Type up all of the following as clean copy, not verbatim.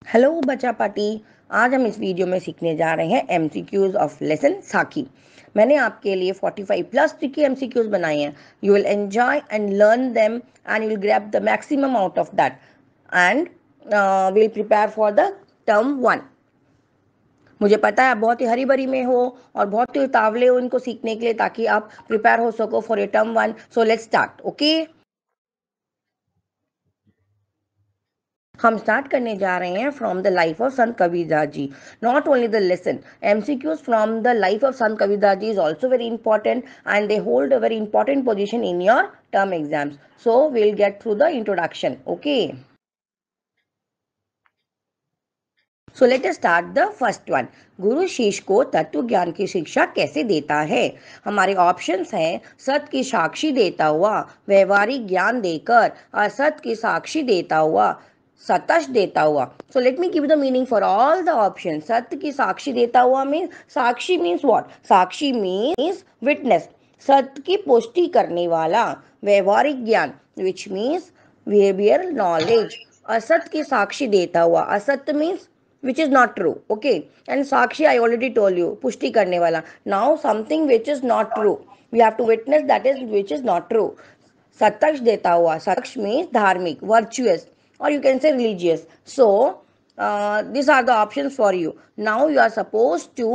Hello बच्चा party. आज हम इस वीडियो में सीखने जा रहे हैं एमसीक्यूज ऑफ लेसन साकी। मैंने आपके लिए 45 प्लस ट्रिकी एमसीक्यूज बनाए हैं। You will enjoy and learn them and you will grab the maximum out of that and will prepare for the term 1। मुझे पता है आप बहुत ही हरी भरी में हो और बहुत ही उतावले हो इनको सीखने के लिए, ताकि आप प्रिपेयर हो सको for a term 1। So let's start. Okay, हम स्टार्ट करने जा रहे हैं from the life of Sant Kabirdas ji. Not only the lesson, MCQs from the life of Sant Kabirdas ji is also very important and they hold a very important position in your term exams. So we'll get through the introduction. Okay, so let us start the first one. गुरु शिष्य को तत्व ज्ञान की शिक्षा कैसे देता है? हमारे ऑप्शंस हैं सत्य की साक्षी देता हुआ, व्यवहारिक ज्ञान देकर, असत की साक्षी देता हुआ, सतश देता हुआ। So let me give the meaning for all the option. सत्य की साक्षी देता हुआ means, Sakshi means what? Sakshi means witness, सत्य की पुष्टि करने वाला। व्यवहारिक ज्ञान विच मीन्स बिहेवियर नॉलेज। असत की साक्षी देता हुआ, असत्य means which is not true. Okay, and sakshi I already told you, pushti karne wala. Now something which is not true, we have to witness that is which is not true. Sataksh deta hua, sataksh means dharmic, virtuous, or you can say religious. So these are the options for you. Now you are supposed to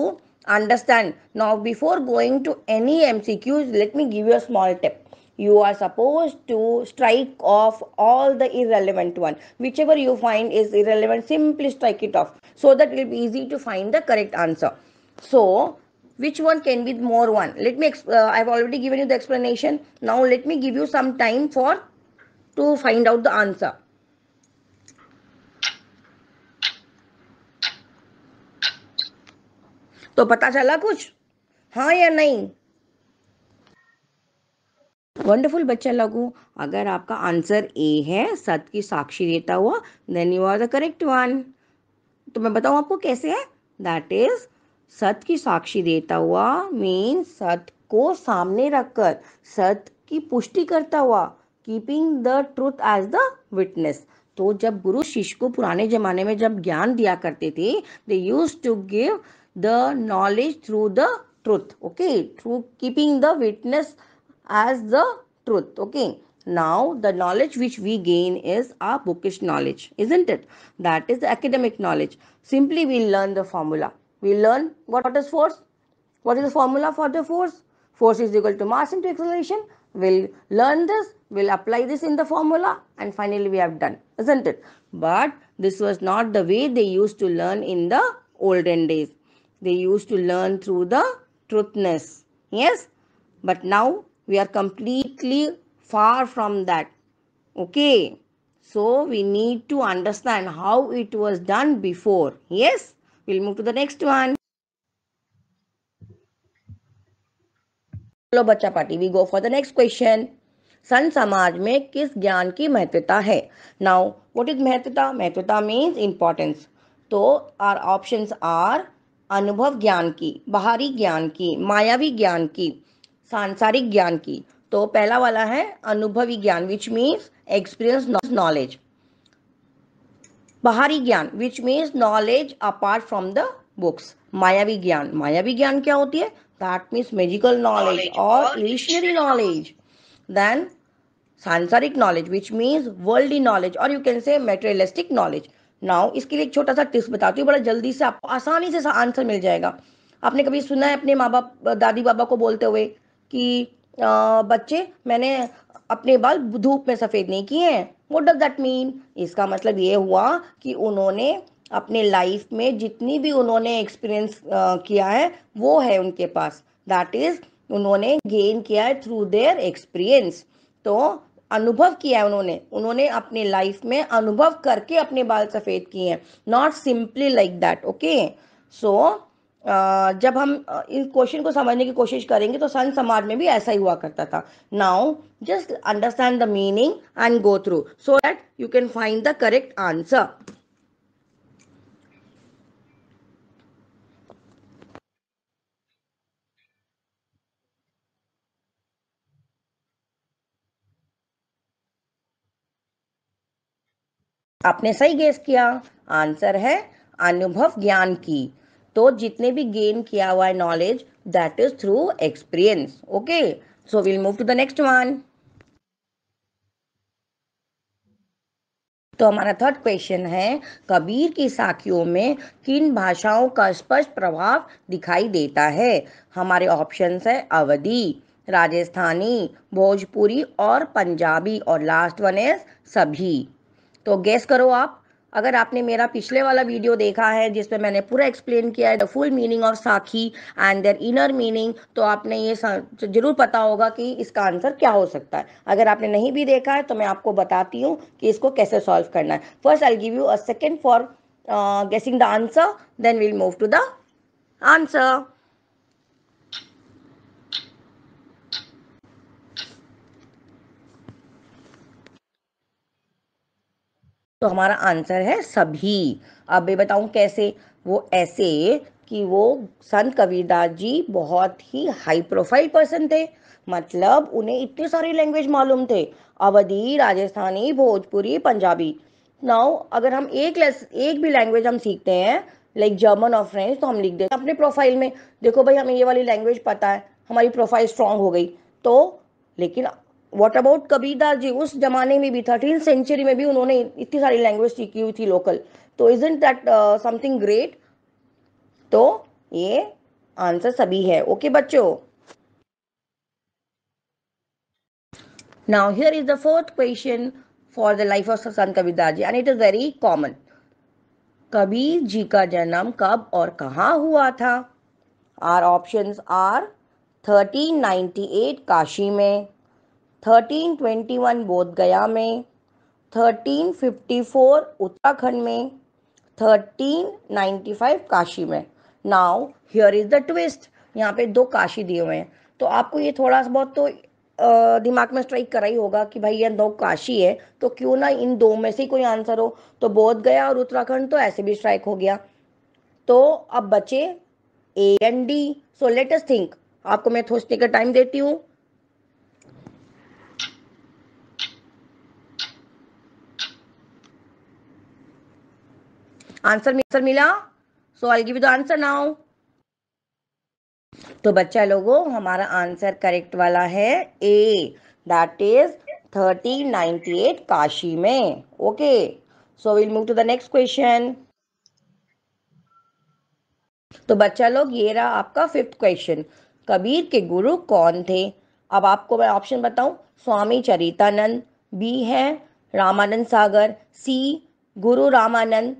understand. Now before going to any mcqs, let me give you a small tip. You are supposed to strike off all the irrelevant one. Whichever you find is irrelevant, simply strike it off, so that it will be easy to find the correct answer. So which one can be more one? Let me I've already given you the explanation. Now let me give you some time for to find out the answer. तो पता चला कुछ, हाँ या नहीं? Wonderful बच्चा लगू। अगर आपका आंसर ए है, सत्य की साक्षी देता हुआ, then you are the correct one. तो मैं बताऊं आपको कैसे है। दैट इज, सत्य की साक्षी देता हुआ मीन्स सत्य को सामने रखकर, सत्य की पुष्टि करता हुआ, keeping the truth as the witness. तो जब गुरु शिष्य को पुराने जमाने में जब ज्ञान दिया करते थे, they use to give the knowledge through the truth. Okay, through keeping the witness as the truth. Okay, now the knowledge which we gain is our bookish knowledge, isn't it? That is the academic knowledge. Simply we learn the formula. We learn what is force. What is the formula for the force? Force is equal to mass into acceleration. We'll learn this, we'll apply this in the formula, and finally we have done, isn't it? But this was not the way they used to learn in the olden days. They used to learn through the truthness. Yes, but now we are completely far from that. Okay, so we need to understand how it was done before. Yes, we'll move to the next one. चलो बच्चा party, we go for the next question. संत समाज में किस ज्ञान की महत्वता है? नाउ व्हाट इज महत्वता? महत्वता मीन्स इंपॉर्टेंस। तो आर ऑप्शंस आर अनुभव ज्ञान की, बाहरी ज्ञान की, मायावी ज्ञान की, सांसारिक ज्ञान की। तो पहला वाला है अनुभवी ज्ञान विच मीन्स एक्सपीरियंस नॉलेज। बाहरी ज्ञान which means knowledge apart from the books. मायावी ज्ञान, मायावी ज्ञान क्या होती है? दैट मीन्स मैजिकल नॉलेज और इल्यूशनरी नॉलेज। देन सांसारिक knowledge which means worldly knowledge, और you can say materialistic knowledge. Now इसके लिए एक छोटा सा टिप्स बताती हूँ, बड़ा जल्दी से आपको आसानी से आंसर मिल जाएगा। आपने कभी सुना है अपने माँ बाप दादी बाबा को बोलते हुए कि बच्चे मैंने अपने बाल धूप में सफ़ेद नहीं किए हैं? What does that mean? इसका मतलब ये हुआ कि उन्होंने अपने लाइफ में जितनी भी उन्होंने एक्सपीरियंस किया है वो है उनके पास। दैट इज, उन्होंने गेन किया है थ्रू देयर एक्सपीरियंस। तो अनुभव किया है उन्होंने, उन्होंने अपने लाइफ में अनुभव करके अपने बाल सफ़ेद किए हैं, not simply like that. Okay, so जब हम इस क्वेश्चन को समझने की कोशिश करेंगे तो संत समाज में भी ऐसा ही हुआ करता था। Now just understand the meaning and go through so that you can find the correct answer. आपने सही गेस किया, आंसर है अनुभव ज्ञान की। तो जितने भी गेन किया हुआ है knowledge, that is through experience. Okay, so will move to the next one. तो हमारा थर्ड क्वेश्चन है, कबीर की साखियों में किन भाषाओं का स्पष्ट प्रभाव दिखाई देता है? हमारे ऑप्शंस है अवधी, राजस्थानी, भोजपुरी और पंजाबी, और लास्ट वन इज सभी। तो गेस करो आप। अगर आपने मेरा पिछले वाला वीडियो देखा है जिसमें मैंने पूरा एक्सप्लेन किया है द फुल मीनिंग ऑफ साखी एंड देयर इनर मीनिंग, तो आपने ये जरूर पता होगा कि इसका आंसर क्या हो सकता है। अगर आपने नहीं भी देखा है तो मैं आपको बताती हूँ कि इसको कैसे सॉल्व करना है। First I give you a second for guessing the answer, then will move to the answer. तो हमारा आंसर है सभी। अब मैं बताऊं कैसे। वो ऐसे कि वो संत कबीरदास जी बहुत ही हाई प्रोफाइल पर्सन थे, मतलब उन्हें इतनी सारी लैंग्वेज मालूम थे, अवधी, राजस्थानी, भोजपुरी, पंजाबी। नाउ अगर हम एक भी लैंग्वेज हम सीखते हैं, लाइक जर्मन और फ्रेंच, तो हम लिख देते हैं अपने प्रोफाइल में, देखो भाई हमें ये वाली लैंग्वेज पता है, हमारी प्रोफाइल स्ट्रांग हो गई। तो लेकिन व्हाट अबाउट कबीरदास जी, उस जमाने में भी 13th सेंचुरी में भी उन्होंने इतनी सारी लैंग्वेज सीखी हुई थी लोकल। तो इजंट दैट समथिंग ग्रेट? तो ये आंसर सभी है। ओके बच्चों, now here is the fourth question for the life of Sant Kabirdas ji and it is very common. Kabir ji का जन्म कब और कहाँ हुआ था? आर ऑप्शंस आर 1398 काशी में, 1321 बोध गया में, 1354 उत्तराखंड में, 1395 काशी में। Now here is the twist, यहाँ पे दो काशी दिए हुए हैं, तो आपको ये थोड़ा सा बहुत तो दिमाग में स्ट्राइक करा ही होगा कि भाई ये दो काशी है, तो क्यों ना इन दो में से कोई आंसर हो। तो बोध गया और उत्तराखंड तो ऐसे भी स्ट्राइक हो गया। तो अब बचे A and D. So let us think, आपको मैं सोचने का टाइम देती हूँ। आंसर मिला? So I give you the answer now. तो बच्चा लोगों, हमारा आंसर करेक्ट वाला है ए, दैट इज 1398 काशी में। Okay, so will move to the next question. तो बच्चा लोग, ये रहा आपका फिफ्थ क्वेश्चन। कबीर के गुरु कौन थे? अब आपको मैं ऑप्शन बताऊं, स्वामी चरितानंद, बी है रामानंद सागर, सी गुरु रामानंद,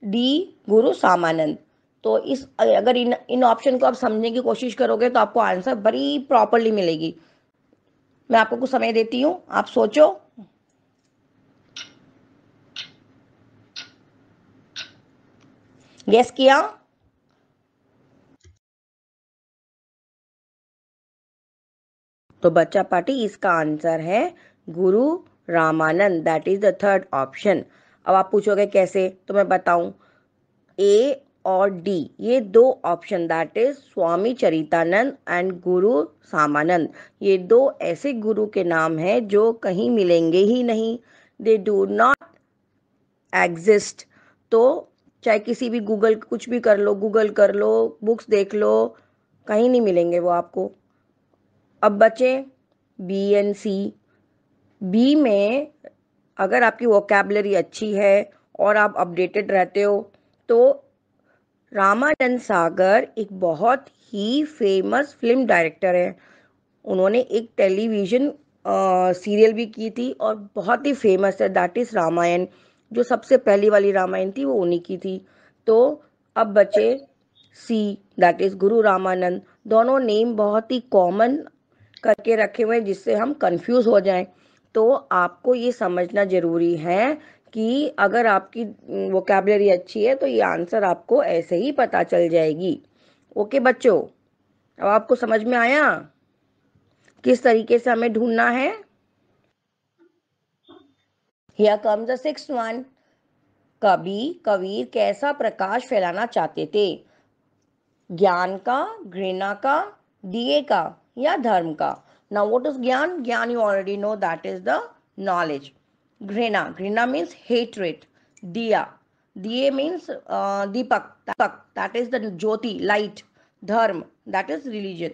डी गुरु सामानंद। तो इस अगर इन इन ऑप्शन को आप समझने की कोशिश करोगे तो आपको आंसर बड़ी प्रॉपरली मिलेगी। मैं आपको कुछ समय देती हूँ, आप सोचो। गेस किया? तो बच्चा पार्टी, इसका आंसर है गुरु Ramanand, that is the third option. अब आप पूछोगे कैसे, तो मैं बताऊं। ए और डी, ये दो option, that is Swami Charitanand and Guru Samanand, ये दो ऐसे गुरु के नाम हैं जो कहीं मिलेंगे ही नहीं। They do not exist. तो चाहे किसी भी गूगल, कुछ भी कर लो, गूगल कर लो, बुक्स देख लो, कहीं नहीं मिलेंगे वो आपको। अब बचे बी एंड सी। बी में अगर आपकी वोकैबलरी अच्छी है और आप अपडेटेड रहते हो, तो रामानंद सागर एक बहुत ही फेमस फिल्म डायरेक्टर है। उन्होंने एक टेलीविज़न सीरियल भी की थी और बहुत ही फेमस है, दैट इज़ रामायण। जो सबसे पहली वाली रामायण थी वो उन्हीं की थी। तो अब बचे सी, दैट इज़ गुरु रामानंद। दोनों नेम बहुत ही कॉमन करके रखे हुए हैं जिससे हम कंफ्यूज हो जाएं। तो आपको ये समझना ज़रूरी है कि अगर आपकी वोकैबलरी अच्छी है तो ये आंसर आपको ऐसे ही पता चल जाएगी। ओके बच्चों, अब आपको समझ में आया किस तरीके से हमें ढूंढना है? Here comes the sixth one. Kabir कैसा प्रकाश फैलाना चाहते थे? ज्ञान का, घृणा का, दिए का, या धर्म का? नाउ व्हाट इज ज्ञान? ज्ञान you already know, that is the knowledge. घृणा मीन्स हेट्रेट, दिया, दिए means Deepak, that is the Jyoti, light. धर्म, that is religion,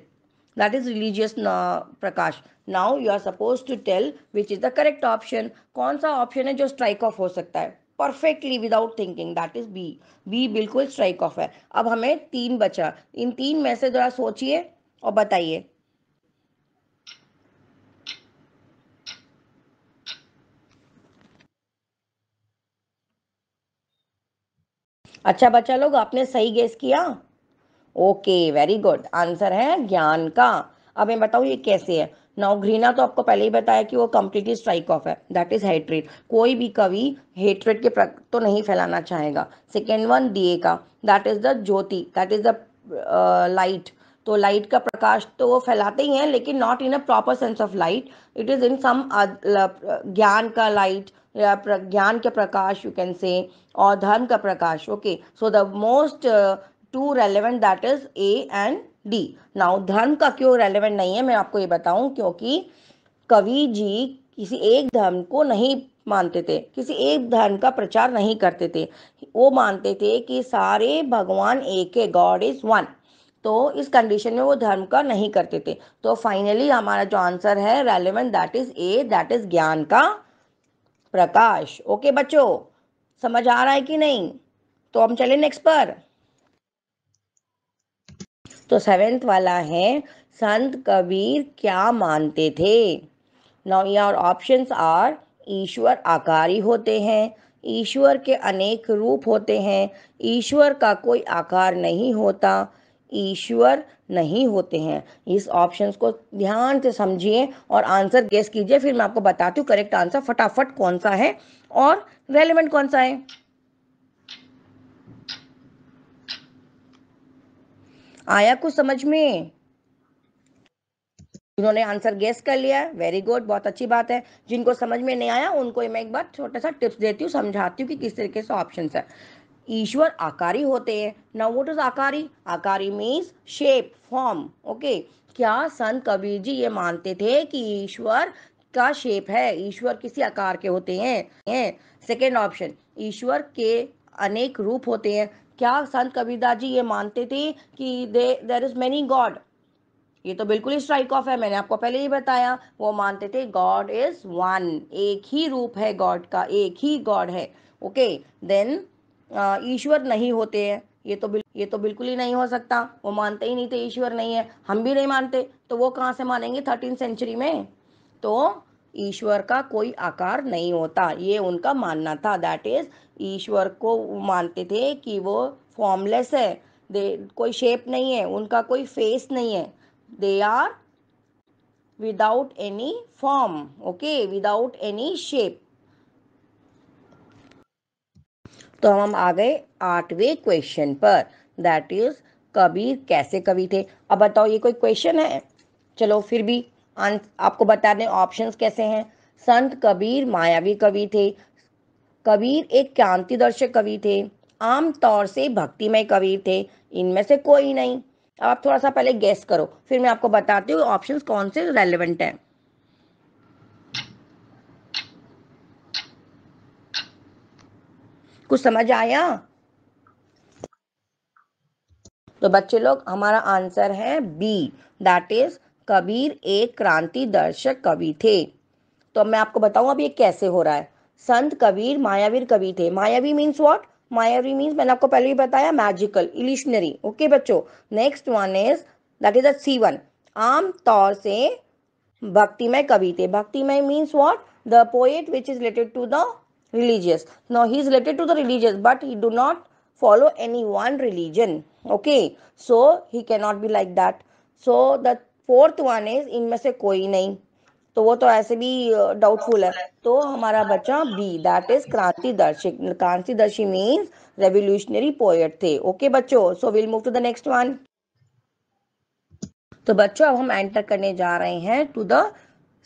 that is religious Prakash. Now you are supposed to tell which is the correct option. कौन सा option है जो strike off हो सकता है perfectly without thinking, that is B. B बिल्कुल strike off है. अब हमें 3 बचा, इन 3 में से जरा सोचिए और बताइए. अच्छा बच्चा लोग, आपने सही गेस किया. Okay, very good. आंसर है ज्ञान का. अब मैं बताऊँ ये कैसे है. नाउ घृणा तो आपको पहले ही बताया कि वो कंप्लीटली स्ट्राइक ऑफ है, दैट इज हेट्रेड. कोई भी कवि हेट्रेड के तो नहीं फैलाना चाहेगा. सेकेंड वन दिए का, दैट इज द ज्योति, दैट इज द लाइट. तो लाइट का प्रकाश तो वो फैलाते ही हैं, लेकिन not in a proper sense of light. It is in some ज्ञान का लाइट या ज्ञान के प्रकाश यू कैन से, और धर्म का प्रकाश. Okay, so the most two relevant that is A and D. Now धर्म का क्यों रेलेवेंट नहीं है मैं आपको ये बताऊं, क्योंकि कवि जी किसी एक धर्म को नहीं मानते थे, किसी एक धर्म का प्रचार नहीं करते थे. वो मानते थे कि सारे भगवान एक है, गॉड इज वन. तो इस कंडीशन में वो धर्म का नहीं करते थे. तो फाइनली हमारा जो आंसर है relevant that is A, that is ज्ञान का प्रकाश. ओके बच्चों, समझ आ रहा है कि नहीं? तो हम चले नेक्स्ट पर. तो 7th वाला है, संत कबीर क्या मानते थे. नाउ योर ऑप्शंस आर, ईश्वर आकारी होते हैं, ईश्वर के अनेक रूप होते हैं, ईश्वर का कोई आकार नहीं होता, ईश्वर नहीं होते हैं. इस ऑप्शंस को ध्यान से समझिए और आंसर गेस कीजिए. फिर मैं आपको बताती हूँ करेक्ट आंसर फटाफट कौन सा है और रेलेवेंट कौन सा है. आया कुछ समझ में? उन्होंने आंसर गेस कर लिया है, वेरी गुड, बहुत अच्छी बात है. जिनको समझ में नहीं आया उनको मैं एक बार छोटा सा टिप्स देती हूँ, समझाती हूँ कि किस तरीके से ऑप्शन है. ईश्वर आकारी होते हैं. नाउ व्हाट इज आकारी? आकारी मीन्स शेप, फॉर्म. ओके, क्या संत कबीर जी ये मानते थे कि ईश्वर का शेप है, ईश्वर किसी आकार के होते हैं. सेकेंड ऑप्शन, ईश्वर के अनेक रूप होते हैं. क्या संत कबीरदास जी ये मानते थे कि देयर इज मेनी गॉड? ये तो बिल्कुल ही स्ट्राइक ऑफ है, मैंने आपको पहले ही बताया. वो मानते थे गॉड इज वन, एक ही रूप है गॉड का, एक ही गॉड है. ओके, देन ईश्वर नहीं होते हैं. ये तो बिल्कुल ही नहीं हो सकता. वो मानते ही नहीं थे ईश्वर नहीं है, हम भी नहीं मानते, तो वो कहाँ से मानेंगे 13th सेंचुरी में. तो ईश्वर का कोई आकार नहीं होता, ये उनका मानना था. दैट इज, ईश्वर को मानते थे कि वो फॉर्मलेस है, दे कोई शेप नहीं है, उनका कोई फेस नहीं है. They are without any form, okay, without any shape. तो हम आ गए 8वें क्वेश्चन पर, दैट इज कबीर कैसे कवि थे. अब बताओ ये कोई क्वेश्चन है? चलो फिर भी आपको बता दें ऑप्शंस कैसे हैं. संत कबीर मायावी कवि थे, कबीर एक क्रांति दर्शक कवि थे, आम तौर से भक्तिमय कवि थे, इनमें से कोई नहीं. अब आप थोड़ा सा पहले गेस करो, फिर मैं आपको बताती हूँ ऑप्शंस कौन से रेलेवेंट हैं. कुछ समझ आया? तो बच्चे लोग हमारा आंसर है बी, दैट इज कबीर एक क्रांति दर्शक कवि थे. तो अब मैं आपको बताऊं अब ये कैसे हो रहा है. संत कबीर मायावीर कवि थे. मायावी मीन्स व्हाट? मायावी मीन्स मैंने आपको पहले ही बताया, मैजिकल, इल्यूशनरी. ओके बच्चों, next one is, that is the C1, आम तौर से भक्तिमय कवि थे. भक्तिमय means what? The poet which is related to the religious. Now he is related to the religious, but he do not follow any one religion. Okay, so he cannot be like that. So the fourth one is, इनमें से कोई नहीं, तो वो तो ऐसे भी doubtful है. तो हमारा बचा बी, दैट इज क्रांतिदर्शी. क्रांतिदर्शी मीन्स रेवोल्यूशनरी पोएट थे. ओके बच्चों, so will move to the next one. तो बच्चों अब हम एंटर करने जा रहे हैं to the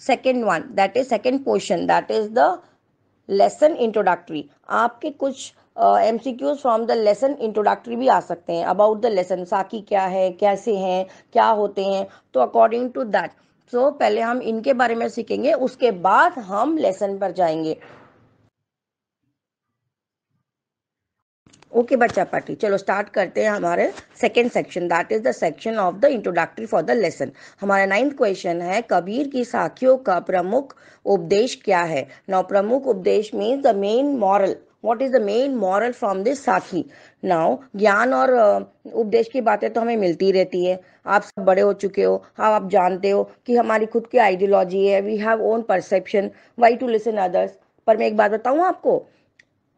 second one, that is second portion, that is the lesson introductory. आपके कुछ MCQs from the lesson introductory भी आ सकते हैं, अबाउट द लेसन, साकी क्या है, कैसे हैं, क्या होते हैं. तो अकॉर्डिंग टू दैट, सो पहले हम इनके बारे में सीखेंगे, उसके बाद हम लेसन पर जाएंगे. ओके बच्चा पार्टी, चलो स्टार्ट करते हैं हमारे second section, that is the section of the introductory for the lesson. हमारा 9th क्वेश्चन है, कबीर की साखियों का प्रमुख उपदेश क्या है। नाउ प्रमुख उपदेश means the main moral, what is the main moral from this साखी। नाउ ज्ञान और उपदेश की बातें तो हमें मिलती रहती है, आप सब बड़े हो चुके हो, हाँ आप जानते हो कि हमारी खुद की आइडियोलॉजी है, we have own perception, why to listen others. पर मैं एक बात बताऊँ आपको,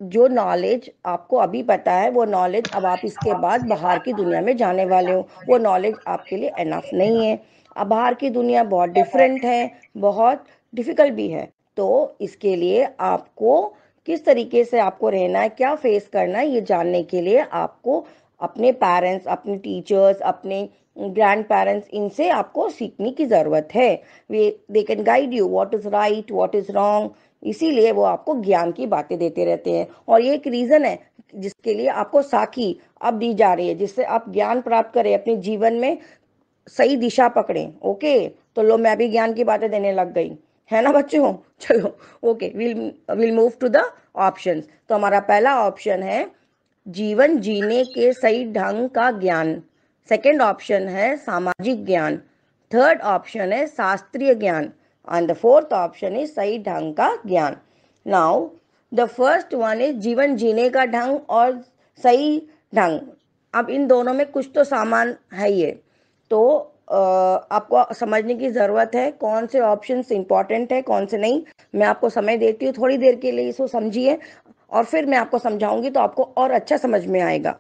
जो नॉलेज आपको अभी पता है वो नॉलेज अब आप इसके बाद बाहर की दुनिया में जाने वाले हो, वो नॉलेज आपके लिए एनफ नहीं है। अब बाहर की दुनिया बहुत डिफरेंट है, बहुत डिफिकल्ट भी है। तो इसके लिए आपको किस तरीके से आपको रहना है, क्या फेस करना है, ये जानने के लिए आपको अपने पेरेंट्स, अपने टीचर्स, अपने ग्रैंड पेरेंट्स, इनसे आपको सीखने की ज़रूरत है। वे they can guide you what is right what is wrong, इसीलिए वो आपको ज्ञान की बातें देते रहते हैं। और ये एक रीज़न है जिसके लिए आपको साखी अब दी जा रही है, जिससे आप ज्ञान प्राप्त करें, अपने जीवन में सही दिशा पकड़ें। ओके, तो लो मैं भी ज्ञान की बातें देने लग गई, है ना बच्चों। चलो okay, will move to the options. तो हमारा पहला ऑप्शन है जीवन जीने के सही ढंग का ज्ञान, सेकंड ऑप्शन है सामाजिक ज्ञान, थर्ड ऑप्शन है शास्त्रीय ज्ञान, and the fourth option is सही ढंग का ज्ञान। Now the first one is जीवन जीने का ढंग और सही ढंग। अब इन दोनों में कुछ तो सामान है ही है, तो आपको समझने की ज़रूरत है कौन से ऑप्शंस इंपॉर्टेंट है कौन से नहीं। मैं आपको समय देती हूँ थोड़ी देर के लिए, इसको समझिए और फिर मैं आपको समझाऊंगी तो आपको और अच्छा समझ में आएगा।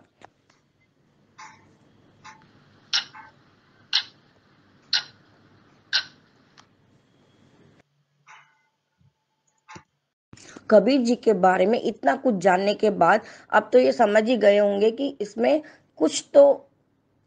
कबीर जी के बारे में इतना कुछ जानने के बाद अब तो ये समझ ही गए होंगे कि इसमें कुछ तो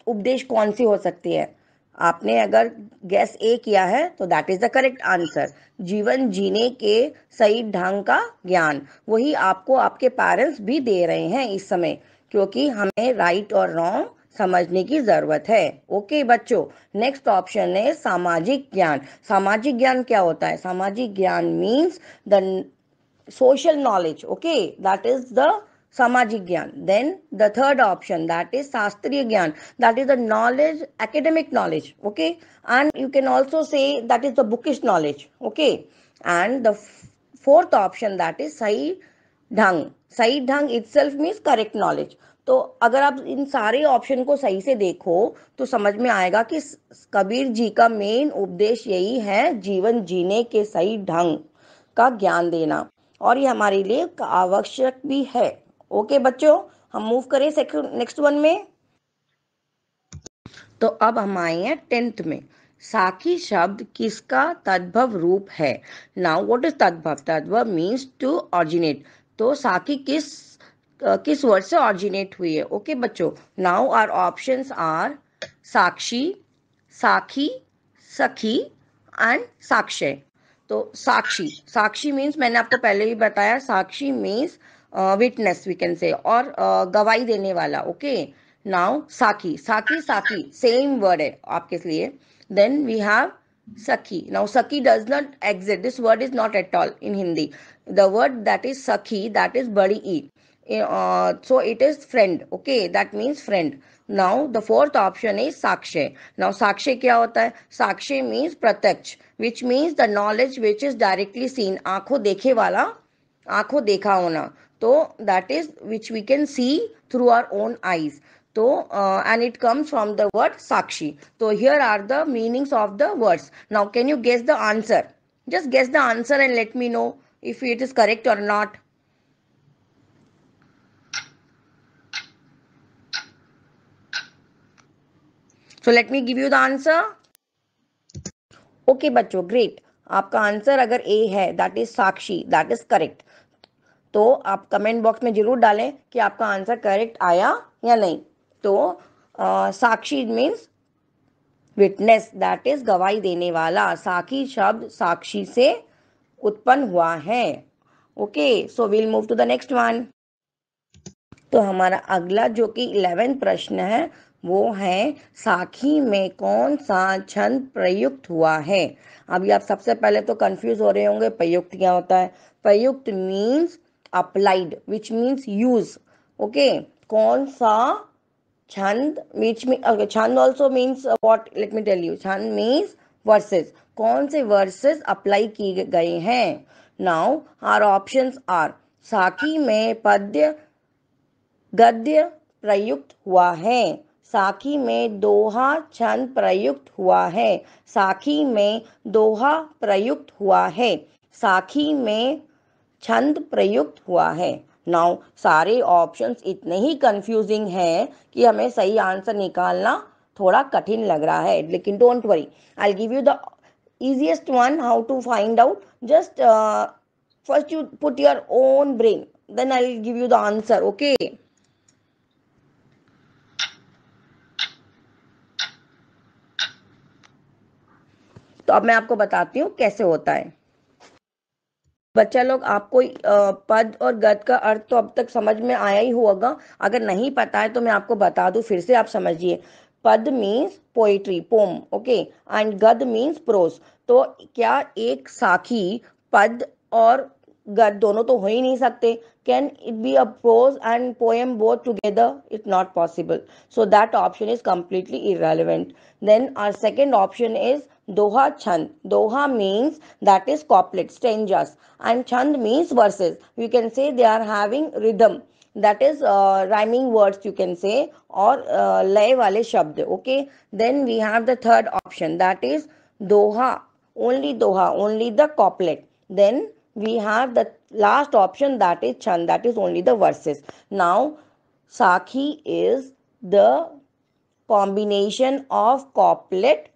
उपदेश कौन सी हो सकती है। आपने अगर गैस ए किया है तो that is the correct answer, जीवन जीने के सही ढंग का ज्ञान। वही आपको आपके पेरेंट्स भी दे रहे हैं इस समय, क्योंकि हमें राइट और रॉन्ग समझने की जरूरत है। ओके बच्चों, नेक्स्ट ऑप्शन है सामाजिक ज्ञान। सामाजिक ज्ञान क्या होता है? सामाजिक ज्ञान means the social knowledge, okay, that is the samajik gyan. Then the third option, that is shastriya gyan, that is the knowledge, academic knowledge, okay, and you can also say that is the bookish knowledge, okay. And the fourth option, that is sahi ढंग। सही ढंग itself means correct knowledge। तो अगर आप इन सारे option को सही से देखो तो समझ में आएगा कि कबीर जी का मेन उपदेश यही है, जीवन जीने के सही ढंग का ज्ञान देना, और ये हमारे लिए आवश्यक भी है। ओके बच्चों, हम मूव करें नेक्स्ट वन में। तो अब हम आए हैं 10th में, साखी शब्द किसका तद्भव रूप है। नाउ व्हाट इज तद्भव? तद्भव मीन्स टू ऑरिजिनेट। तो साखी किस वर्ड से ऑरिजिनेट हुई है? ओके बच्चों, नाउ आवर ऑप्शंस आर साक्षी, साखी, सखी एंड साक्षय। तो साक्षी, साक्षी मीन्स मैंने आपको पहले भी बताया, साक्षी means witness we can say, और गवाही देने वाला। ओके, नाउ साखी, साखी साखी सेम वर्ड है आपके लिए। देन वी हैव सखी। नाउ सखी does not exist, this word is not at all in Hindi. The word that is सखी, दैट इज बड़ी ई, so it is friend, okay, that means friend. Now the fourth option is sakshay. Now sakshay क्या होता है? sakshay means प्रत्यक्ष, which means the knowledge which is directly seen, आंखों देखे वाला, आंखों देखा होना। तो that is which we can see through our own eyes। तो and it comes from the word sakshi। So here are the meanings of the words. Now can you guess the answer? Just guess the answer and let me know if it is correct or not. So let me give you the answer. Okay बच्चों, great, आपका answer अगर ए है, that is Sakshi, that is correct. तो आप comment box में जरूर डालें कि आपका आंसर करेक्ट आया या नहीं। तो साक्षी मीन्स विटनेस, दैट इज गवाही देने वाला। साखी शब्द साक्षी से उत्पन्न हुआ है। Okay, so will move to the next one. तो हमारा अगला जो कि 11वां प्रश्न है वो है, साखी में कौन सा छंद प्रयुक्त हुआ है। अभी आप सबसे पहले तो कंफ्यूज हो रहे होंगे, प्रयुक्त क्या होता है? प्रयुक्त means applied, which means use. Okay, कौन सा छंद, which mean okay, छंद also means what, let me tell you, छंद means verses, कौन से verses अप्लाई किए गए हैं? नाउ आवर ऑप्शंस आर, साखी में पद्य गद्य प्रयुक्त हुआ है, साखी में दोहा छंद प्रयुक्त हुआ है, साखी में दोहा प्रयुक्त हुआ है, साखी में छंद प्रयुक्त हुआ है। नाउ सारे ऑप्शंस इतने ही कंफ्यूजिंग हैं कि हमें सही आंसर निकालना थोड़ा कठिन लग रहा है, लेकिन don't worry, I give you the easiest one how to find out. Just first you put your own brain, then I'll give you the answer. Okay, तो अब मैं आपको बताती हूँ कैसे होता है। बच्चा लोग, आपको पद और गद का अर्थ तो अब तक समझ में आया ही होगा, अगर नहीं पता है तो मैं आपको बता दूं फिर से, आप समझिए। पद means poetry, poem, okay, and गद मीन्स प्रोज। तो क्या एक साखी पद और गद दोनों तो हो ही नहीं सकते? Can it be a prose and poem both together? It's not possible, so that option is completely irrelevant. Then our second option is doha chand. Doha means that is couplet, stanzas, and chand means verses. You can say they are having rhythm, that is rhyming words, you can say, or lay wale shabd. Okay, then we have the third option, that is doha, doha, only the couplet. Then we have the last option, that is chand, that is only the verses. Now sakhi is the combination of couplet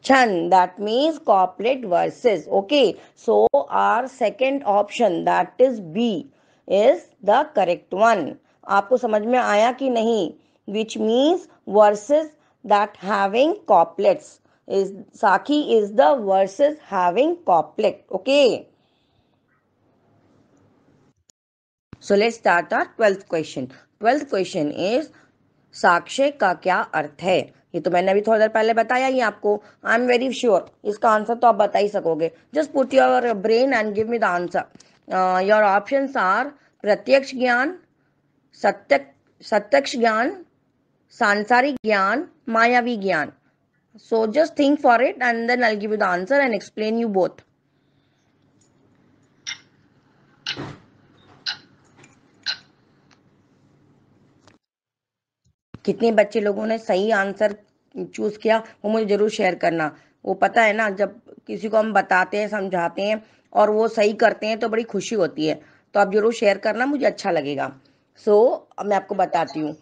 chand, that means couplet verses. Okay, so our second option, that is B, is the correct one. आपको समझ में आया कि नहीं? Which means verses that having couplets, is sakhi is the verses having couplet. Okay, so let's start our 12th question. 12th question is, साक्ष्य का क्या अर्थ है? ये तो मैंने अभी थोड़ी देर पहले बताया ही आपको। आई एम वेरी श्योर इसका आंसर तो आप बता ही सकोगे। Just put your brain and give me the answer. Your options are प्रत्यक्ष ज्ञान, सत्यक्ष ज्ञान, सांसारिक ज्ञान, मायावी ज्ञान। So just think for it and then I give you the answer and explain you both. कितने बच्चे लोगों ने सही आंसर चूज किया वो मुझे जरूर शेयर करना। वो पता है ना, जब किसी को हम बताते हैं, समझाते हैं और वो सही करते हैं तो बड़ी खुशी होती है। तो आप जरूर शेयर करना, मुझे अच्छा लगेगा। अब मैं आपको बताती हूँ।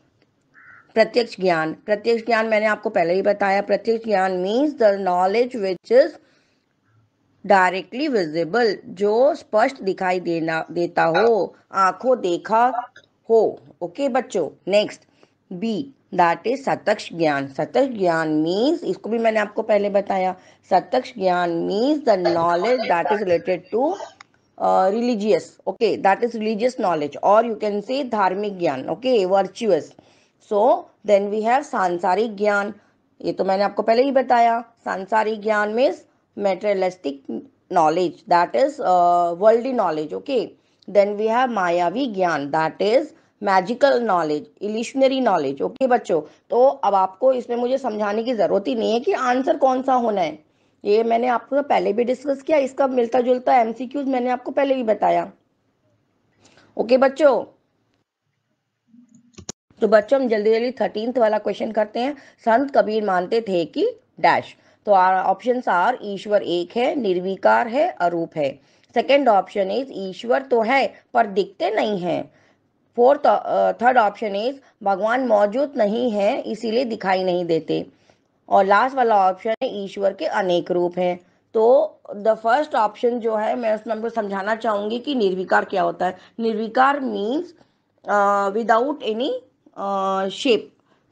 प्रत्यक्ष ज्ञान, प्रत्यक्ष ज्ञान मैंने आपको पहले ही बताया। प्रत्यक्ष ज्ञान means the knowledge which is directly visible, जो स्पष्ट दिखाई देता हो, आंखों देखा हो। ओके बच्चों, नेक्स्ट बी, दैट इज सतक्ष ज्ञान। सतक्ष ज्ञान मीन्स, इसको भी मैंने आपको पहले बताया, सतक्ष ज्ञान means the knowledge that is related to religious, okay, that is religious knowledge, or you can say धार्मिक ज्ञान, okay, virtuous. So then we have सांसारिक ज्ञान, ये तो मैंने आपको पहले ही बताया। सांसारिक ज्ञान means materialistic knowledge, that is worldly knowledge, okay. Then we have मायावी ज्ञान, that is magical knowledge, illusionary knowledge. Okay बच्चों, तो अब आपको इसमें मुझे समझाने की जरूरत ही नहीं है कि आंसर कौन सा होना है, ये मैंने आपको पहले भी डिस्कस किया। इसका मिलता जुलता एमसीक्यूज मैंने आपको पहले ही बताया। ओके बच्चों, तो बच्चों हम जल्दी जल्दी 13th वाला क्वेश्चन करते हैं। संत कबीर मानते थे कि डैश। तो ऑप्शंस आर, ईश्वर एक है, निर्विकार है, अरूप है। सेकेंड ऑप्शन इज ईश्वर तो है पर दिखते नहीं है। थर्ड ऑप्शन इज भगवान मौजूद नहीं है इसीलिए दिखाई नहीं देते। और लास्ट वाला ऑप्शन है ईश्वर के अनेक रूप हैं। तो द फर्स्ट ऑप्शन जो है, मैं उसमें आपको समझाना चाहूंगी कि निर्विकार क्या होता है। निर्विकार means without any shape.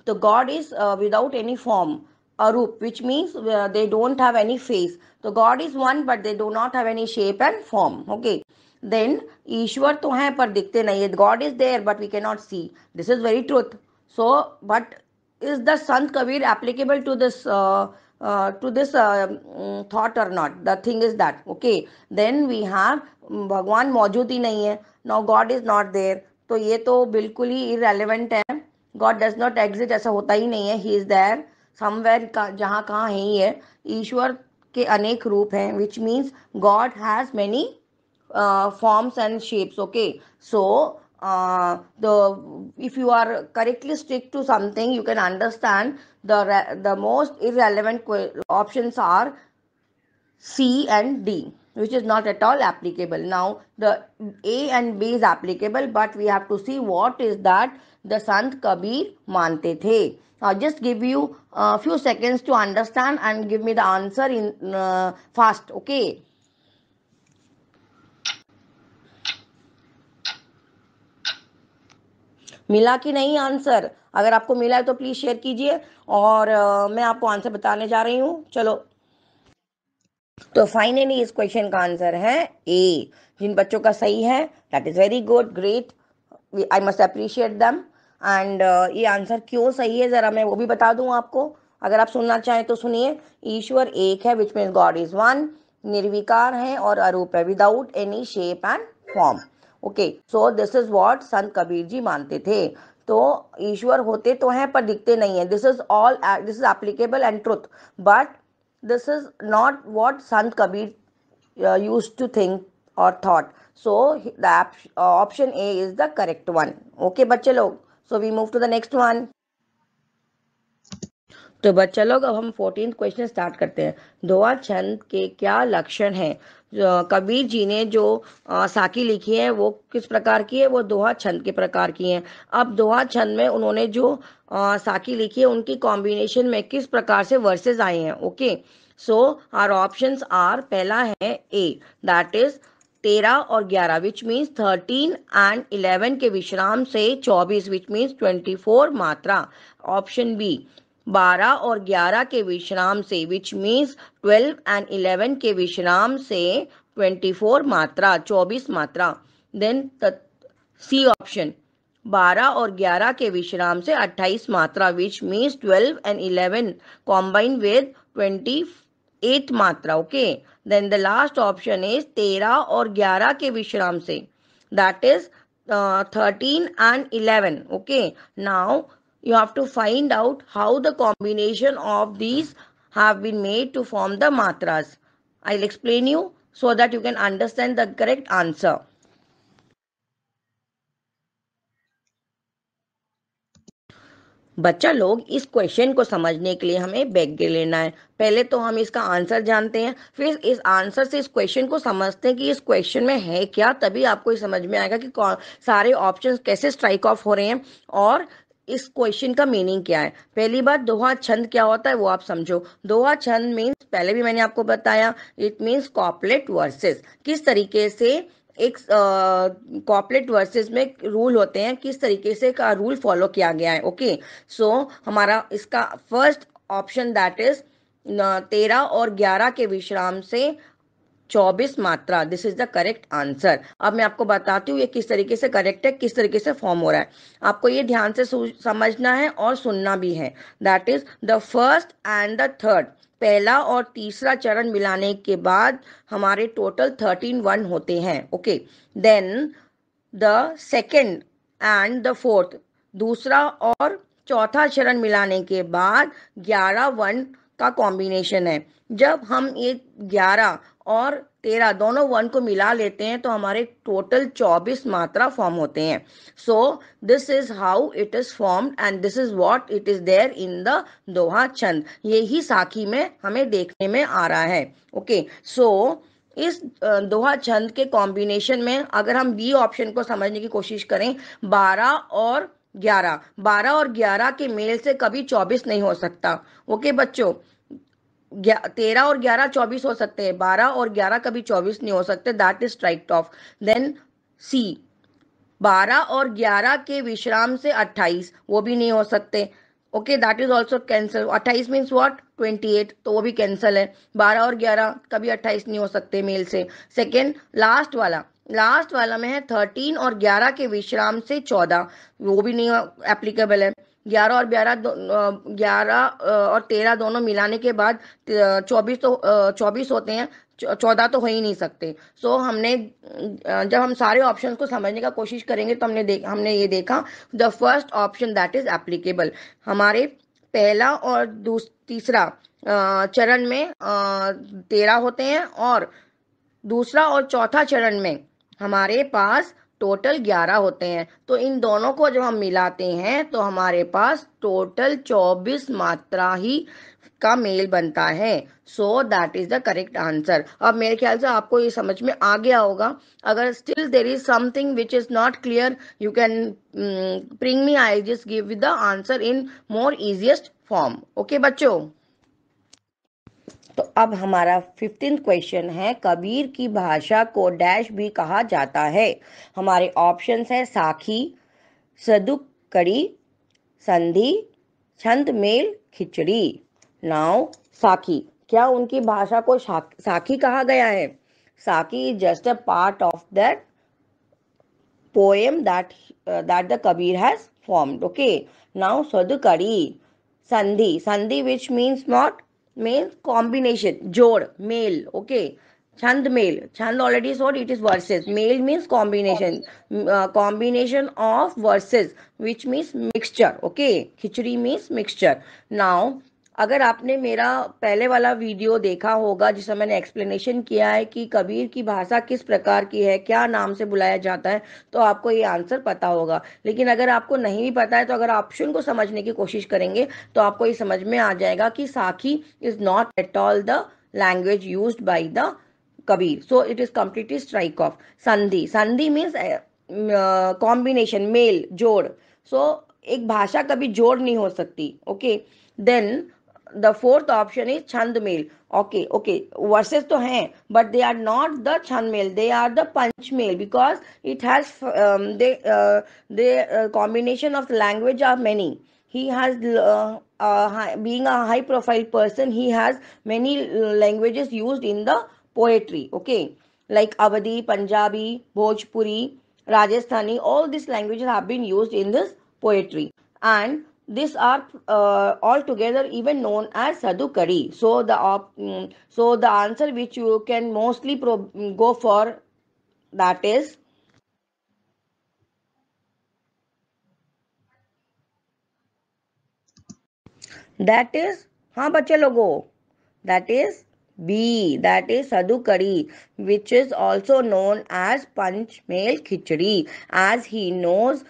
The God is without any form. Arup, which means they don't have any face. The God is one, but they do not have any shape and form. Okay. Then ईश्वर तो है पर दिखते नहीं है. God is there, but we cannot see. This is very truth. So, but is the Sant Kabir applicable to this thought or not? The thing is that, okay. Then we have भगवान मौजूद ही नहीं है. Now God is not there. तो ये तो बिल्कुल ही irrelevant है। God does not exist, ऐसा होता ही नहीं है। ही इज देयर समवेयर, जहाँ कहाँ है ही है। ईश्वर के अनेक रूप हैं, which means God has many forms and shapes. Okay, so the if you are correctly stick to something, you can understand the most irrelevant options are C and D, which is not at all applicable. Now the A and B is applicable, but we have to see what is that the Sant Kabir mante the. I'll just give you a few seconds to understand and give me the answer in fast. Okay. मिला कि नहीं answer? अगर आपको मिला है तो please share कीजिए, और मैं आपको आंसर बताने जा रही हूँ। चलो, तो फाइनली इस क्वेश्चन का आंसर है ए। जिन बच्चों का सही है, that is very good, great, I must appreciate them. And ये आंसर क्यों सही है जरा मैं वो भी बता दूं आपको, अगर आप सुनना चाहें तो सुनिए। ईश्वर एक है, which means God is one. निर्विकार है और अरूप है, without any shape and form. Okay, so this is what संत कबीर जी मानते थे। तो ईश्वर होते तो हैं पर दिखते नहीं है। This is all, this is applicable and truth, but this is not what Sant Kabir used to think or thought. So the option A is the correct one. Okay बच्चे लोग, so we move to the next one. तो बच्चा लोग, अब हम 14th question start करते हैं। दोहा छंद के क्या लक्षण हैं? कबीर जी ने जो साखी लिखी है वो किस प्रकार की है? वो दोहा छंद के प्रकार की है। अब दोहा छंद में उन्होंने जो साखी लिखी है उनकी कॉम्बिनेशन में किस प्रकार से वर्सेस आए हैं। Okay, so our options are, पहला है ए, दैट इज 13 और 11, विच मीन्स 13 एंड 11 के विश्राम से 24, विच मीन्स 24 मात्रा। ऑप्शन बी, 12 और 11 के विश्राम से, विच मीन्स 12 एंड 11 के विश्राम से 24 मात्रा, 24 मात्रा। देन सी ऑप्शन, 12 और 11 के विश्राम से 28 मात्रा, which means 12 and 11 combine with 28 मात्रा। Okay, then the last option is 13 और 11 के विश्राम से, that is 13 and 11. Okay, now you have to find out how the combination of these have been made to form the matras. I'll explain you so that you can understand the correct answer. बच्चा लोग, इस question को समझने के लिए हमें back लेना है। पहले तो हम इसका आंसर जानते हैं, फिर इस आंसर से इस क्वेश्चन को समझते हैं कि इस क्वेश्चन में है क्या, तभी आपको ये समझ में आएगा कि सारे ऑप्शंस कैसे स्ट्राइक ऑफ हो रहे हैं और इस क्वेश्चन का मीनिंग क्या है। पहली बात, दोहा छंद क्या होता है वो आप समझो। दोहा छंद मीन्स, पहले भी मैंने आपको बताया, इट मीन्स कॉपलेट वर्सेस। किस तरीके से एक कॉपलेट वर्सेस में रूल होते हैं, किस तरीके से का रूल फॉलो किया गया है। ओके, सो हमारा इसका फर्स्ट ऑप्शन दैट इज 13 और 11 के विश्राम से 24 मात्रा, this is the correct answer. अब मैं आपको बताती हूँ ये किस तरीके से करेक्ट है, किस तरीके से फॉर्म हो रहा है। आपको ये ध्यान से समझना है और सुनना भी है। That is the first and the third, पहला और तीसरा चरण मिलाने के बाद हमारे टोटल 13 वन होते हैं। Okay, then the second and the fourth, दूसरा और चौथा चरण मिलाने के बाद 11 वन का कॉम्बिनेशन है। जब हम ये 11 और 13 दोनों वन को मिला लेते हैं तो हमारे टोटल 24 मात्रा फॉर्म होते हैं। So this is how it is formed and this is what it is there in the दोहा छंद। यही साखी में हमें देखने में आ रहा है। ओके, सो इस दोहा छंद के कॉम्बिनेशन में अगर हम बी ऑप्शन को समझने की कोशिश करें, 12 और 11 के मेल से कभी 24 नहीं हो सकता। ओके बच्चों, 13 और 11 24 हो सकते हैं, 12 और 11 कभी 24 नहीं हो सकते, that is strike off. Then see, 12 और 11 के विश्राम से 28, वो भी नहीं हो सकते। Okay, that is also cancel. 28 means what, 28, तो वो भी कैंसिल है। 12 और 11 कभी 28 नहीं हो सकते मेल से। सेकेंड लास्ट वाला, लास्ट वाला में है 13 और 11 के विश्राम से 14, वो भी नहीं एप्लीकेबल है। 11 और 11 और 13 दोनों मिलाने के बाद 24 तो 24 होते हैं, 14 तो हो ही नहीं सकते। सो हमने जब हम सारे ऑप्शंस को समझने का कोशिश करेंगे तो हमने ये देखा the first option that is applicable. हमारे पहला और तीसरा चरण में 13 होते हैं, और दूसरा और चौथा चरण में हमारे पास टोटल 11 होते हैं। तो इन दोनों को जब हम मिलाते हैं तो हमारे पास टोटल 24 मात्रा ही का मेल बनता है। So that is the correct answer. अब मेरे ख्याल से आपको ये समझ में आ गया होगा। अगर still there is something which is not clear, you can bring me, I just give the answer in more easiest form. Okay बच्चों, तो अब हमारा 15th क्वेश्चन है, कबीर की भाषा को डैश भी कहा जाता है। हमारे ऑप्शंस है साखी, सदुकड़ी, संधि, छंद मेल, खिचड़ी। नाउ साखी, क्या उनकी भाषा को साखी कहा गया है? साखी is just a part of that poem that the Kabir has formed. Okay. Now Sadhukari, Sandhi which means what? Means combination, jod, male. Okay. Chand already said it is verses. Male means combination, combination of verses, which means mixture. Okay. Khichdi means mixture. Now अगर आपने मेरा पहले वाला video देखा होगा जिसमें मैंने explanation किया है कि कबीर की भाषा किस प्रकार की है, क्या नाम से बुलाया जाता है, तो आपको ये आंसर पता होगा। लेकिन अगर आपको नहीं भी पता है तो अगर ऑप्शन को समझने की कोशिश करेंगे तो आपको ये समझ में आ जाएगा कि साखी is not at all the language used by the Kabir. So it is completely strike off. संधि मीन्स कॉम्बिनेशन, मेल, जोड़। सो एक भाषा कभी जोड़ नहीं हो सकती। Okay, then the fourth option is chand mel. Okay, verses तो हैं but they are not the chand mel, they are the panch mel, because it has combination of language are many. He has being a high profile person, he has many languages used in the poetry. Okay, like Awadhi, Punjabi, Bhojpuri, Rajasthani, all these languages have been used in this poetry, and these are all together even known as Sadhukari. So so the answer which you can mostly go for, that is हाँ बच्चे लोगो, that is B, that is Sadhukari, which is also known as Panchmel Khichdi, as he knows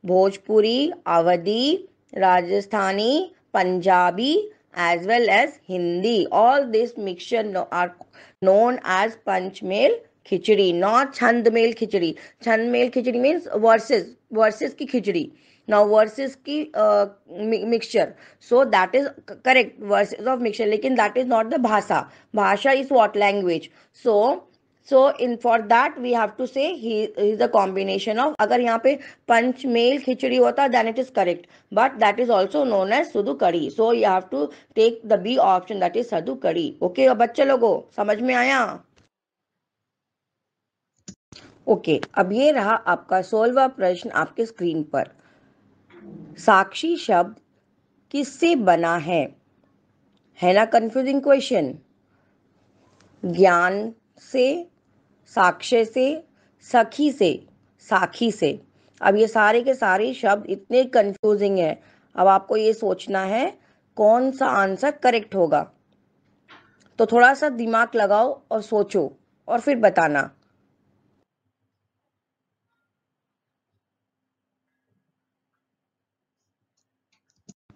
Bhojpuri, Awadhi, Rajasthani, Punjabi, as well as Hindi. All this mixture are known as Panchmel Khichdi, not Chandmel Khichdi. Chandmel Khichdi means verses की खिचड़ी. Now verses की mixture. So that is correct, verses of mixture. लेकिन that is not the भाषा. भाषा is what? Language. So in for that we have to say he is a combination of, अगर यहाँ पे पंचमेल खिचड़ी होता then it is correct, but that is also known as Sadhukari. So you have to take the B option, that is Sadhukari. Okay बच्चे लोगों, समझ में आया? Okay, अब ये रहा आपका 16वां प्रश्न आपके स्क्रीन पर। साक्षी शब्द किससे बना है ना कंफ्यूजिंग क्वेश्चन? ज्ञान से, साक्ष्य से, सखी से, साखी से। अब ये सारे के सारे शब्द इतने कंफ्यूजिंग है, अब आपको ये सोचना है कौन सा आंसर करेक्ट होगा। तो थोड़ा सा दिमाग लगाओ और सोचो और फिर बताना।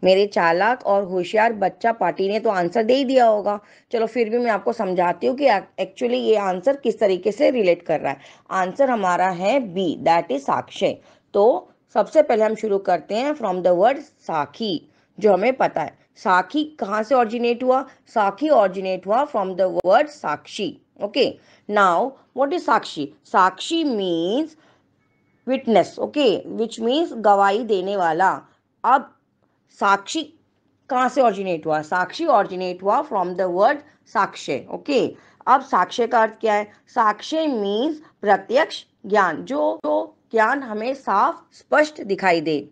मेरे चालाक और होशियार बच्चा पार्टी ने तो आंसर दे ही दिया होगा। चलो फिर भी मैं आपको समझाती हूँ कि एक्चुअली ये आंसर किस तरीके से रिलेट कर रहा है। आंसर हमारा है बी, दैट इज साक्ष्य। तो सबसे पहले हम शुरू करते हैं फ्रॉम द वर्ड साखी, जो हमें पता है। साखी कहाँ से ऑरिजिनेट हुआ? साखी ऑरिजिनेट हुआ from the word Sakshi. Okay, now what is Sakshi? Sakshi means witness, okay, which means गवाही देने वाला। अब साक्षी कहाँ से ऑरिजिनेट हुआ? साक्षी ऑरिजिनेट हुआ फ्रॉम द वर्ड साक्ष्य। ओके, अब साक्ष्य का अर्थ क्या है? साक्ष्य मीन्स प्रत्यक्ष ज्ञान, जो ज्ञान हमें साफ स्पष्ट दिखाई दे,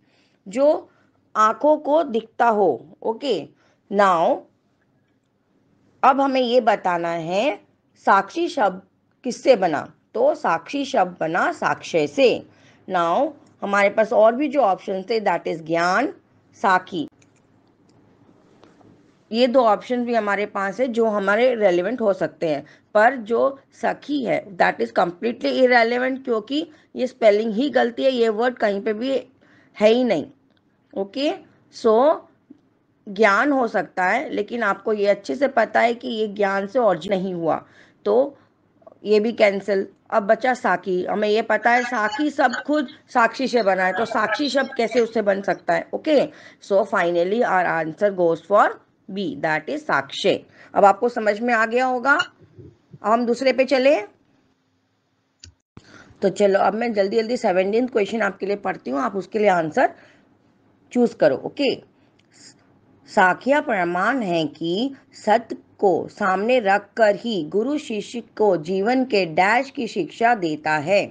जो आंखों को दिखता हो। ओके, नाउ अब हमें ये बताना है साक्षी शब्द किससे बना। तो साक्षी शब्द बना साक्ष्य से। नाउ हमारे पास और भी जो ऑप्शन थे, दैट इज ज्ञान, साखी। ये दो ऑप्शन भी हमारे पास है जो हमारे रेलेवेंट हो सकते हैं, पर जो सखी है दैट इज कम्प्लीटली इरेलीवेंट, क्योंकि ये स्पेलिंग ही गलती है, ये वर्ड कहीं पे भी है ही नहीं। ओके, सो ज्ञान हो सकता है, लेकिन आपको ये अच्छे से पता है कि ये ज्ञान से ओरिजिन नहीं हुआ, तो ये भी कैंसिल। अब बचा साकी। हमें ये पता है साकी शब्द खुद साक्षी से बना है, तो साक्षी शब्द कैसे उससे बन सकता है? Okay, so finally our answer goes for B, that is साक्ष्य। अब आपको समझ में आ गया होगा। अब हम दूसरे पे चले। तो चलो अब मैं जल्दी जल्दी 17th क्वेश्चन आपके लिए पढ़ती हूँ, आप उसके लिए आंसर चूज करो। ओके, साक्ष्य प्रमाण है कि सत्य को सामने रखकर ही गुरु शिष्य को जीवन के डैश की शिक्षा देता है।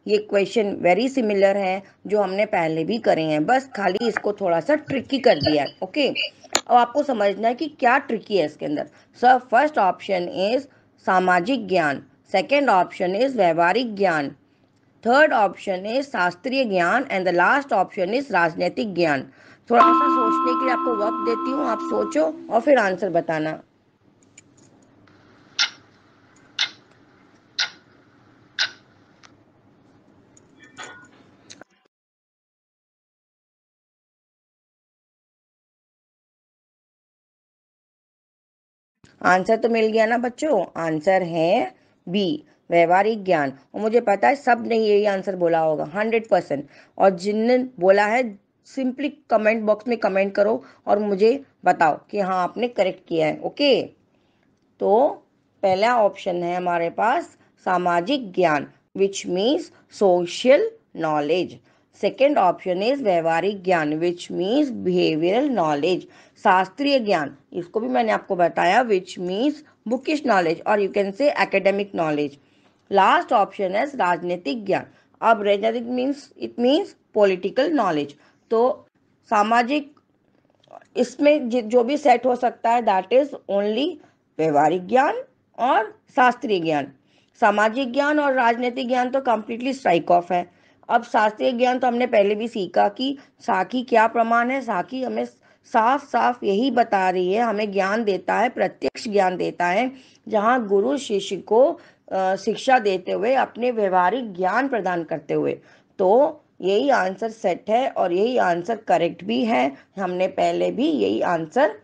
ये क्वेश्चन वेरी सिमिलर है जो हमने पहले भी करे हैं, बस खाली इसको थोड़ा सा ट्रिकी कर दिया है। ओके, अब आपको समझना है कि क्या ट्रिकी है इसके अंदर। सो फर्स्ट ऑप्शन इज सामाजिक ज्ञान, सेकेंड ऑप्शन इज व्यवहारिक ज्ञान, थर्ड ऑप्शन इज शास्त्रीय ज्ञान and the last option is राजनीतिक ज्ञान। थोड़ा सा सोचने के लिए आपको वक्त देती हूँ, आप सोचो और फिर आंसर बताना। आंसर तो मिल गया ना बच्चों? आंसर है बी, व्यवहारिक ज्ञान। और मुझे पता है सब ने यही आंसर बोला होगा 100%। और जिनने बोला है सिंपली कमेंट बॉक्स में कमेंट करो और मुझे बताओ कि हाँ आपने करेक्ट किया है। ओके, तो पहला ऑप्शन है हमारे पास सामाजिक ज्ञान, which means social knowledge. Second option is व्यवहारिक ज्ञान, विच मीन्स बिहेवियरल नॉलेज। शास्त्रीय ज्ञान, इसको भी मैंने आपको बताया, विच मीन्स बुकिश नॉलेज और यू कैन से एकेडमिक नॉलेज। लास्ट ऑप्शन है राजनीतिक ज्ञान। अब राजनीतिक means it means political knowledge. तो सामाजिक इसमें जो भी सेट हो सकता है दैट इज ओनली व्यवहारिक ज्ञान और शास्त्रीय ज्ञान। सामाजिक ज्ञान और राजनीतिक ज्ञान तो कंप्लीटली स्ट्राइक ऑफ है। अब शास्त्रीय ज्ञान तो हमने पहले भी सीखा कि साखी क्या प्रमाण है। साखी हमें साफ साफ यही बता रही है, हमें ज्ञान देता है, प्रत्यक्ष ज्ञान देता है, जहाँ गुरु शिष्य को शिक्षा देते हुए अपने व्यवहारिक ज्ञान प्रदान करते हुए। तो यही आंसर सेट है और यही आंसर करेक्ट भी है। हमने पहले भी यही आंसर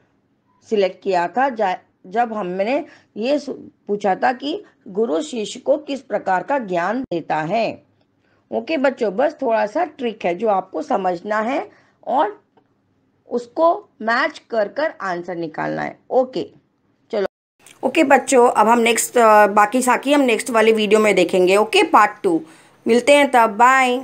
सिलेक्ट किया था जब हमने ये पूछा था कि गुरु शिष्य को किस प्रकार का ज्ञान देता है। ओके बच्चों, बस थोड़ा सा ट्रिक है जो आपको समझना है और उसको मैच कर कर आंसर निकालना है। ओके चलो। ओके बच्चों, अब हम नेक्स्ट बाकी साकी हम नेक्स्ट वाले वीडियो में देखेंगे। ओके, पार्ट 2 मिलते हैं तब, बाय।